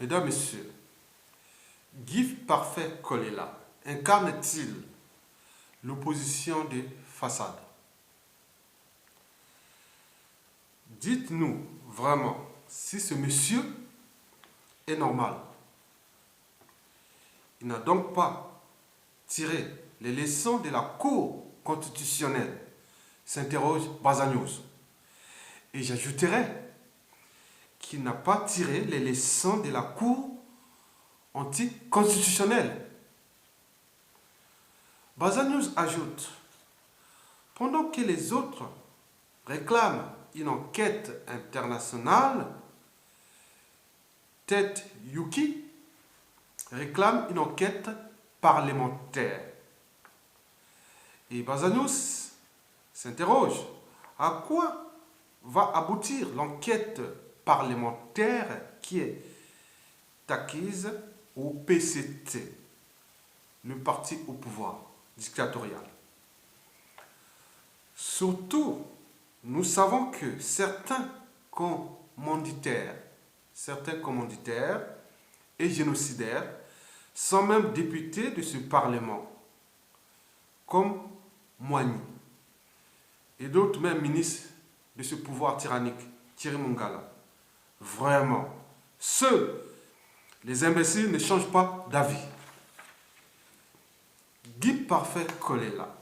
Mesdames, Messieurs, Guy Parfait Kolela incarne-t-il l'opposition des façades? Dites-nous vraiment si ce monsieur est normal. Il n'a donc pas tiré les leçons de la Cour constitutionnelle, s'interroge Bazagnos. Et j'ajouterai qu'il n'a pas tiré les leçons de la Cour anticonstitutionnelle. Bazagnos ajoute, pendant que les autres réclament une enquête internationale, Ted Yuki réclame une enquête parlementaire. Et Bazagnos s'interroge, à quoi va aboutir l'enquête parlementaire qui est acquise au PCT, le parti au pouvoir dictatorial. Surtout, nous savons que certains commanditaires et génocidaires sont même députés de ce Parlement, comme Moigny, et d'autres même ministres de ce pouvoir tyrannique, Thierry Mongala. Vraiment, les imbéciles ne changent pas d'avis. Guy Parfait Kolela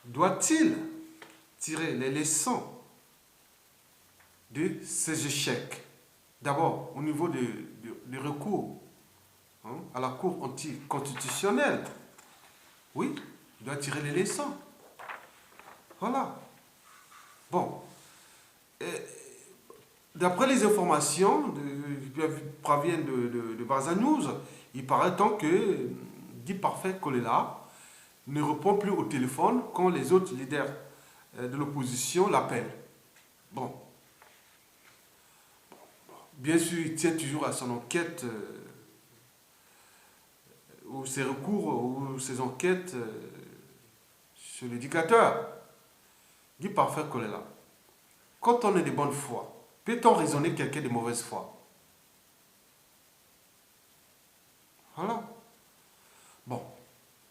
doit-il tirer les leçons de ces échecs? D'abord, au niveau du recours à la Cour anticonstitutionnelle. Oui, il doit tirer les leçons. Voilà. Bon. D'après les informations qui proviennent de Bazagnos, il paraît tant que Guy Parfait Kolela ne répond plus au téléphone quand les autres leaders de l'opposition l'appellent. Bon. Bien sûr, il tient toujours à son enquête, ou ses recours, ou ses enquêtes sur l'éducateur. Guy Parfait Kolela. Quand on est de bonne foi, peut-on raisonner quelqu'un de mauvaise foi? Voilà. Bon,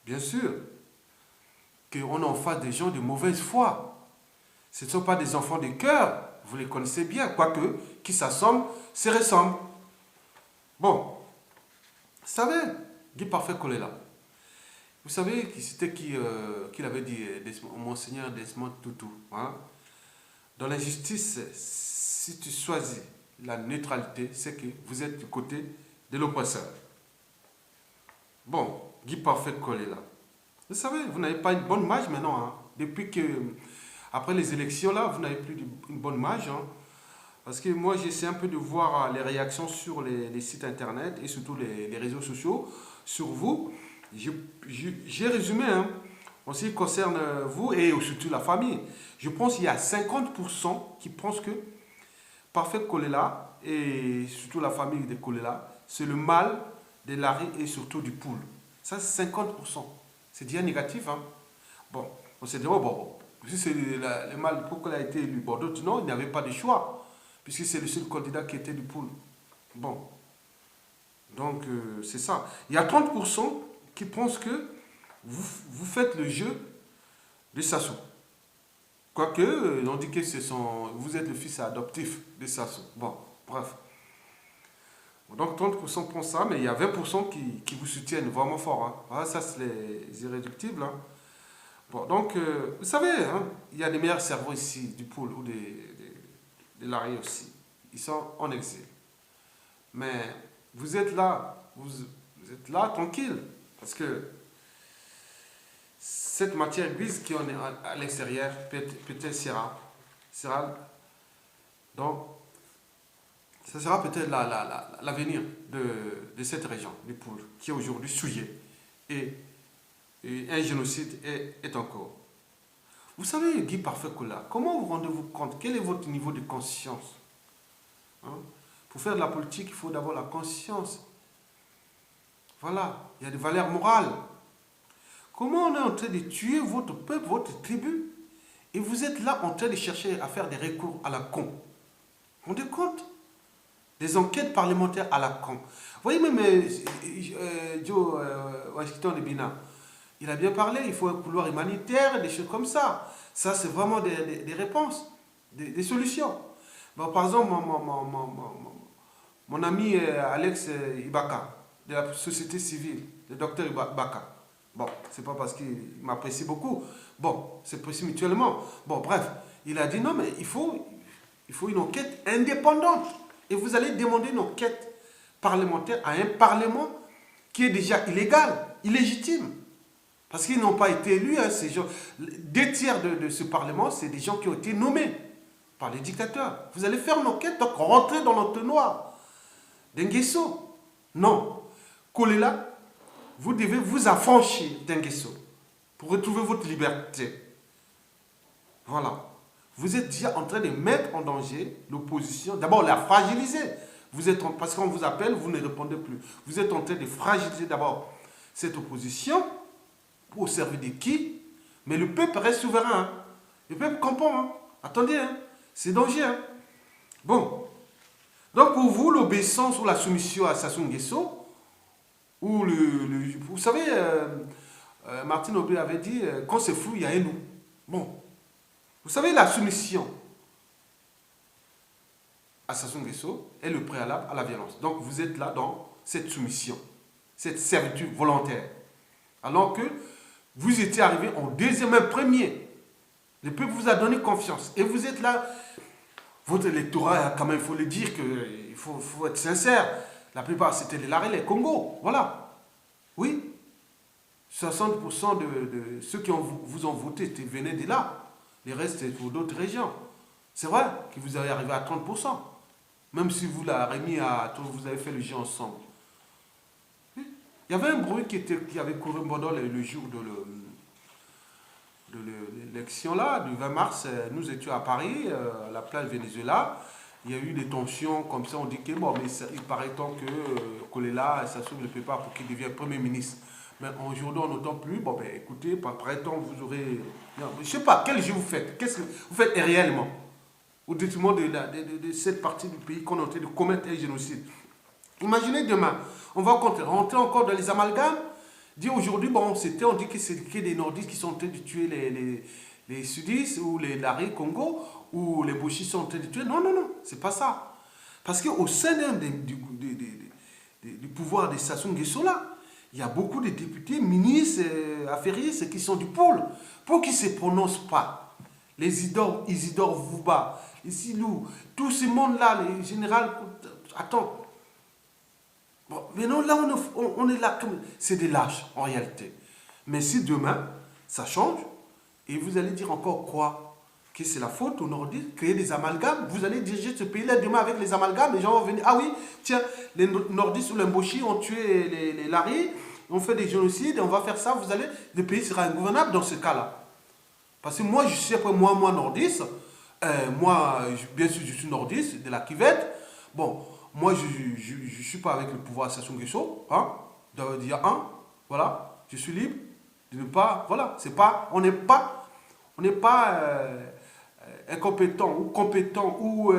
bien sûr qu'on est en face des gens de mauvaise foi. Ce ne sont pas des enfants de cœur, vous les connaissez bien, quoique, qui s'assemblent, se ressemblent. Bon, vous savez, Guy Parfait Kolela, vous savez c'était qui l'avait dit, Monseigneur Desmond Tutu, hein? Dans l'injustice, si tu choisis la neutralité, c'est que vous êtes du côté de l'oppresseur. Bon, Guy Parfait Kolela. Vous savez, vous n'avez pas une bonne image maintenant. Hein. Depuis que, après les élections, là, vous n'avez plus une bonne image. Hein. Parce que moi, j'essaie un peu de voir les réactions sur les sites internet et surtout les réseaux sociaux sur vous. J'ai résumé, hein, en ce qui concerne vous et surtout la famille. Je pense qu'il y a 50% qui pensent que Parfait Kolela et surtout la famille de Kolela, c'est le mal de Larry et surtout du poule. Ça, c'est 50%. C'est déjà négatif. Hein? Bon, on s'est dit, oh, bon, si c'est le mal, pourquoi il a été élu? Bon, d'autres, non, il n'y avait pas de choix, puisque c'est le seul candidat qui était du poule. Bon, donc c'est ça. Il y a 30% qui pensent que vous faites le jeu de Sassou. Quoique, on dit que vous êtes le fils adoptif de Sassou. Bon, bref. Donc 30% pensent ça, mais il y a 20% qui vous soutiennent vraiment fort. Hein. Voilà, ça, c'est les irréductibles. Hein. Bon, donc, vous savez, hein, il y a des meilleurs cerveaux ici, du pôle ou de Larry aussi. Ils sont en exil. Mais vous êtes là, vous êtes là tranquille, parce que cette matière grise qui est à l'extérieur peut-être sera donc ce sera peut-être l'avenir de cette région du pôle qui est aujourd'hui souillée et un génocide est en cours. Vous savez, Guy Parfait Kolela, comment vous rendez-vous compte? Quel est votre niveau de conscience? Hein? Pour faire de la politique, il faut d'abord la conscience. Voilà, il y a des valeurs morales. Comment on est en train de tuer votre peuple, votre tribu, et vous êtes là en train de chercher à faire des recours à la con? Vous vous rendez compte? Des enquêtes parlementaires à la con. Vous voyez même Joe Washington de Bina, il a bien parlé, il faut un couloir humanitaire, des choses comme ça. Ça, c'est vraiment des réponses, des solutions. Bon, par exemple, mon ami Alex Ibaka, de la société civile, le docteur Ibaka. Bon, c'est pas parce qu'il m'apprécie beaucoup. Bon, c'est précis mutuellement. Bon, bref, il a dit non, mais il faut une enquête indépendante. Et vous allez demander une enquête parlementaire à un parlement qui est déjà illégal, illégitime. Parce qu'ils n'ont pas été élus. Hein, ces gens. 2 tiers de ce parlement, c'est des gens qui ont été nommés par les dictateurs. Vous allez faire une enquête, donc rentrer dans l'entonnoir d'Nguesso. Non. Kolela, vous devez vous affranchir d'Nguesso pour retrouver votre liberté. Voilà. Vous êtes déjà en train de mettre en danger l'opposition. D'abord, la fragiliser. Parce qu'on vous appelle, vous ne répondez plus. Vous êtes en train de fragiliser d'abord cette opposition au service de qui? Mais le peuple reste souverain. Hein. Le peuple comprend. Hein. Attendez, hein. C'est dangereux. Hein. Bon. Donc pour vous, l'obéissance ou la soumission à Sassou Nguesso, ou vous savez, Martine Aubé avait dit, quand c'est flou, il y a un nous. Bon. Vous savez, la soumission à Sassou Nguesso est le préalable à la violence. Donc vous êtes là dans cette soumission, cette servitude volontaire. Alors que vous étiez arrivé en deuxième, même premier. Le peuple vous a donné confiance. Et vous êtes là. Votre électorat, quand même, il faut le dire, il faut être sincère. La plupart, c'était les Larry, les Congo. Voilà. Oui. 60% de ceux qui vous ont voté venaient de là. Les restes, c'est pour d'autres régions. C'est vrai que vous avez arrivé à 30%. Même si vous l'avez remis vous avez fait le jeu ensemble. Il y avait un bruit qui avait couru le jour de l'élection là, du 20 mars. Nous étions à Paris, à la place Venezuela. Il y a eu des tensions comme ça. On dit que bon, mais il paraît tant que Kolela, ça s'ouvre le prépa pour qu'il devienne Premier ministre. Mais aujourd'hui, on n'entend plus. Bon, ben écoutez, par temps, vous aurez. Non, je ne sais pas, quel jeu vous faites? Qu'est-ce que vous faites réellement? Au détriment de cette partie du pays qu'on est en train de commettre un génocide. Imaginez demain, on va rentrer encore dans les amalgames. Dire aujourd'hui, bon, on dit que c'est des nordistes qui sont en train de tuer les sudistes ou les Larry Congo ou les Bouchis sont en train de tuer. Non, non, non, c'est pas ça. Parce qu'au sein du pouvoir de Sassou Nguesso là, il y a beaucoup de députés, ministres, affairistes qui sont du pôle. Pour qu'ils ne se prononcent pas. Les Isidore Vouba, les Silou, tout ce monde-là, les généraux. Attends. Bon, mais non, là, on est là. C'est des lâches, en réalité. Mais si demain, ça change, et vous allez dire encore quoi? Que c'est la faute aux nordistes, créer des amalgames. Vous allez diriger ce pays-là demain avec les amalgames. Les gens vont venir. Ah oui, tiens, les nordistes ou les Mboshi ont tué les Larry, ont fait des génocides, et on va faire ça. Le pays sera ingouvernable dans ce cas-là. Parce que moi, je suis après moi nordiste. Bien sûr, je suis nordiste, de la Kivette. Bon, moi, je ne suis pas avec le pouvoir de Sassou Nguesso. Hein, de dire, voilà, je suis libre de ne pas. Voilà, c'est pas. On n'est pas incompétent ou compétent ou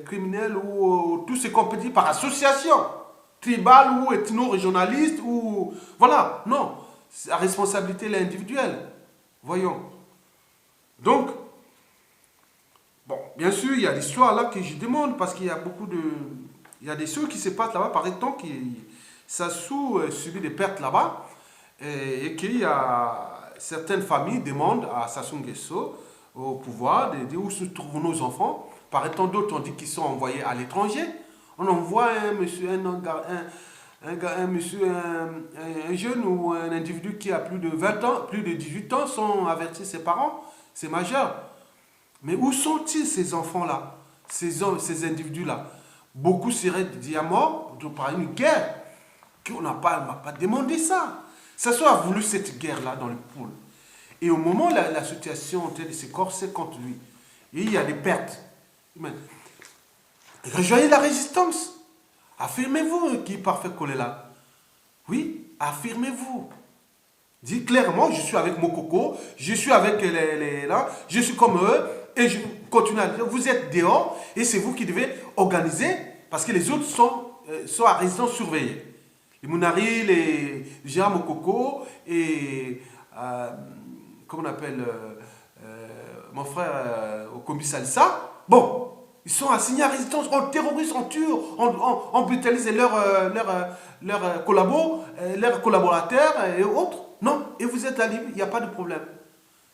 criminel ou tous ces compétents par association tribale ou ethno-régionaliste ou. Voilà, non. La responsabilité est individuelle. Voyons. Donc, bon, bien sûr, il y a l'histoire là que je demande parce qu'il y a beaucoup de. Il y a des choses qui se passent là-bas, par exemple, Sassou subit des pertes là-bas et qu'il y a certaines familles demandent à Sassou Nguesso au pouvoir de dire où se trouvent nos enfants. Par exemple, d'autres ont dit qu'ils sont envoyés à l'étranger. On envoie un jeune ou un individu qui a plus de 20 ans, plus de 18 ans, sans avertir ses parents, c'est majeur. Mais où sont-ils ces enfants-là, ces individus-là? Beaucoup seraient dit à mort par une guerre, qu'on n'a pas demandé ça. Sassou a voulu cette guerre-là dans le pôle. Et au moment où la situation est en train de se corser contre lui, et il y a des pertes. Rejoignez la résistance. Affirmez-vous qui parfait Kolela. Oui, affirmez-vous. Dites clairement, je suis avec Mokoko, je suis avec là, je suis comme eux, et je continue à dire, vous êtes dehors, et c'est vous qui devez organiser, Parce que les autres sont à résidence surveillée. Les Mounari, les Gérard Mokoko et, comment on appelle, mon frère Okombi Salissa, bon, ils sont assignés à résidence, on terrorise, on tue, on brutalise leurs collaborateurs et autres. Non, et vous êtes là libre, il n'y a pas de problème.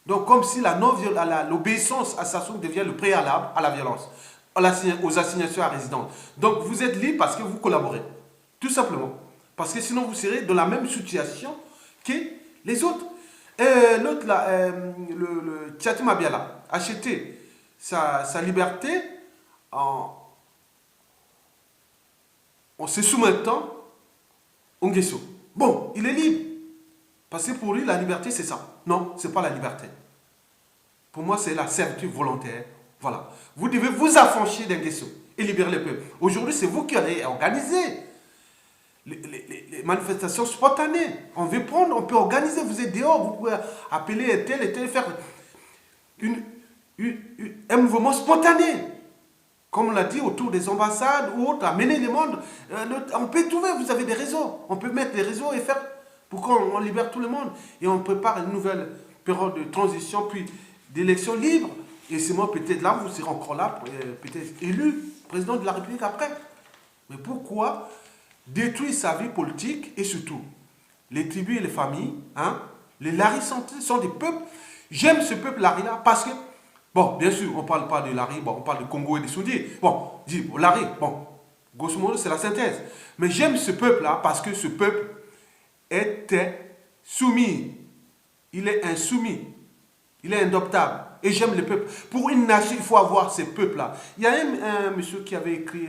Donc, comme si l'obéissance à Sassou devient le préalable à la violence, aux assignations à résidence. Donc, vous êtes libre parce que vous collaborez. Tout simplement. Parce que sinon, vous serez dans la même situation que les autres. L'autre, là, le Tchati Mabiala, a acheté sa liberté en se soumettant au Nguesso. Bon, il est libre. Parce que pour lui, la liberté, c'est ça. Non, ce n'est pas la liberté. Pour moi, c'est la servitude volontaire. Voilà. Vous devez vous affranchir d'un Nguesso et libérer le peuple. Aujourd'hui, c'est vous qui avez organisé les manifestations spontanées. On veut prendre, on peut organiser. Vous êtes dehors, vous pouvez appeler tel et tel, faire un mouvement spontané. Comme on l'a dit, autour des ambassades ou autres, amener le monde. On peut trouver, vous avez des réseaux. On peut mettre des réseaux et faire pour qu'on libère tout le monde. Et on prépare une nouvelle période de transition, puis d'élections libres. Et c'est moi, peut-être là, vous serez encore là, peut-être élu président de la République après. Mais pourquoi détruire sa vie politique et surtout les tribus et les familles, hein? Les Laris sont des peuples. J'aime ce peuple Lari-là parce que, bon, bien sûr, on ne parle pas de Lari, bon, on parle de Congo et de Soudi. Bon, dis, Lari, bon, grosso modo, c'est la synthèse. Mais j'aime ce peuple-là parce que ce peuple était soumis. Il est insoumis. Il est indoptable. Et j'aime le peuple. Pour une nation, il faut avoir ces peuples-là. Il y a un monsieur qui avait écrit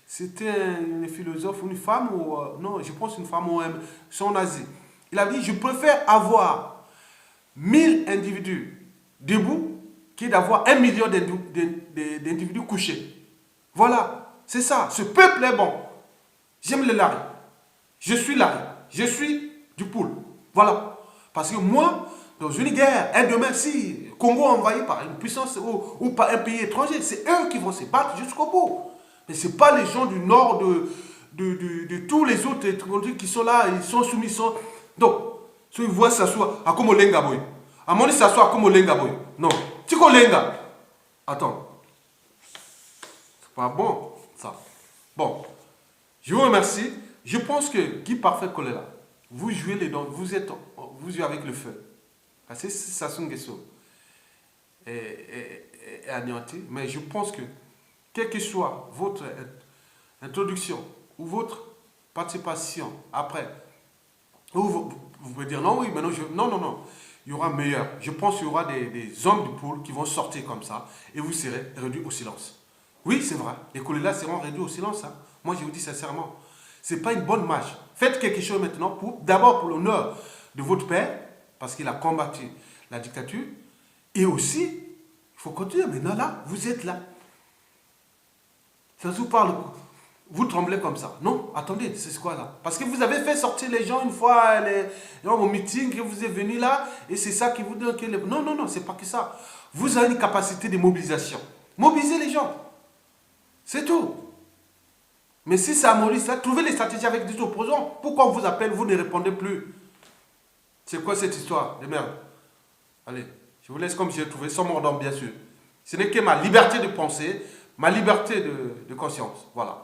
c'était une philosophe, une femme, ou non, je pense une femme, ou son nazi. Il a dit, je préfère avoir 1000 individus debout que d'avoir 1 million d'individus couchés. Voilà, c'est ça. Ce peuple est bon. J'aime le Lari. Je suis Lari. Je suis du poule. Voilà. Parce que moi, dans une guerre, demain, si Congo envahi par une puissance ou par un pays étranger, c'est eux qui vont se battre jusqu'au bout. Mais ce n'est pas les gens du nord de tous les autres étrangers qui sont là, ils sont soumis. Donc, si ils voient s'asseoir à comme Olenga Boy, à mon avis, s'asseoir à comme Olenga Boy. Non. Tiko Lenga. Attends. C'est pas bon, ça. Bon. Je vous remercie. Je pense que Guy Parfait Kolela, vous jouez les dents, vous jouez avec le feu. Parce que Sassou Nguesso est anéanti. Mais je pense que, quelle que soit votre introduction ou votre participation après, vous pouvez dire non, oui, mais non, non. Il y aura meilleur. Je pense qu'il y aura des hommes du pôle qui vont sortir comme ça et vous serez réduits au silence. Oui, c'est vrai. Les Kolela seront réduits au silence. Hein. Moi, je vous dis sincèrement. Ce n'est pas une bonne marche. Faites quelque chose maintenant, d'abord pour l'honneur de votre père, parce qu'il a combattu la dictature, et aussi, il faut continuer. Maintenant, là, vous êtes là. Ça vous parle, vous tremblez comme ça. Non, attendez, c'est quoi là? Parce que vous avez fait sortir les gens une fois au meeting, que vous êtes venu là, et c'est ça qui vous donne que... Non, c'est pas que ça. Vous avez une capacité de mobilisation. Mobilisez les gens. C'est tout. Mais si c'est à Maurice, là, trouvez les stratégies avec des opposants. Pourquoi on vous appelle, vous ne répondez plus? C'est quoi cette histoire de merde? Allez, je vous laisse comme j'ai trouvé, sans mordant bien sûr. Ce n'est que ma liberté de penser, ma liberté de conscience. Voilà.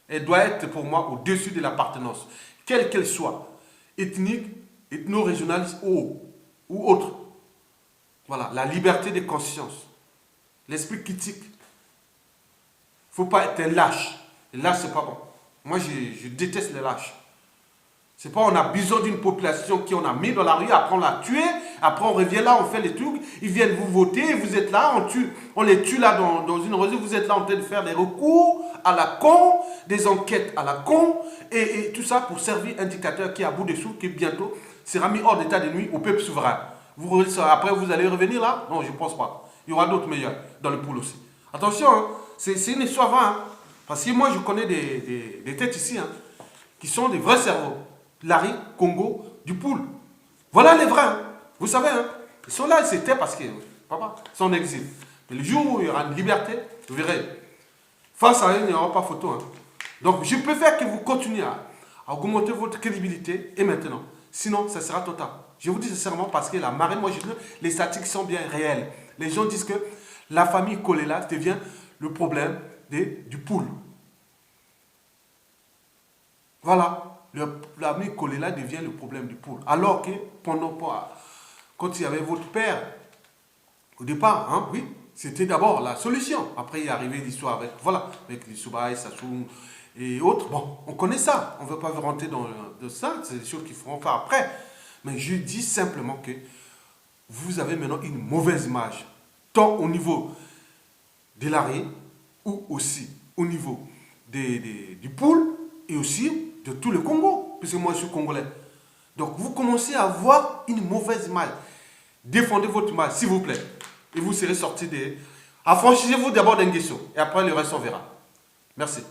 Elle doit être pour moi au-dessus de l'appartenance, quelle qu'elle soit, ethnique, ethno-régionale ou autre. Voilà, la liberté de conscience, l'esprit critique. Il ne faut pas être un lâche. Les lâches, c'est pas bon. Moi, je déteste les lâches. C'est pas on a besoin d'une population qui on a mis dans la rue, après on l'a tué, après on revient là, on fait les trucs, ils viennent vous voter, vous êtes là, on les tue là dans une réseau, vous êtes là en train de faire des recours à la con, des enquêtes à la con, et tout ça pour servir un dictateur qui est à bout de souffle, qui bientôt sera mis hors d'état de nuit au peuple souverain. Après, vous allez revenir là? Non, je ne pense pas. Il y aura d'autres meilleurs dans le pool aussi. Attention, hein, c'est une histoire vraie. Hein. Parce que moi, je connais des têtes ici, hein, qui sont des vrais cerveaux. Lari, Congo, du pool. Voilà les vrais. Hein. Vous savez, hein, ils sont là, c'était parce que, papa, ils sont en exil. Mais le jour où il y aura une liberté, vous verrez, Face à eux, il n'y aura pas photo. Hein. Donc, je préfère que vous continuiez à augmenter votre crédibilité et maintenant. Sinon, ça sera total. Je vous dis sincèrement parce que la marée, moi, les statistiques sont bien réelles. Les gens disent que la famille Kolela devient le problème du pool. Voilà, la famille Kolela devient le problème du pool. Alors que quand il y avait votre père, au départ, hein, oui, c'était d'abord la solution. Après, il est arrivé l'histoire avec les Soubaï, Sassoum et autres. Bon, on connaît ça. On ne veut pas rentrer dans ça. C'est des choses qu'il faut faire après. Mais je dis simplement que vous avez maintenant une mauvaise image. Tant au niveau de l'arrêt ou aussi au niveau du pool et aussi de tout le Congo. Puisque moi, je suis congolais. Donc, vous commencez à avoir une mauvaise image. Défendez votre image, s'il vous plaît. Et vous serez sorti des... Affranchissez-vous d'abord d'un guesso. Et après, le reste, on verra. Merci.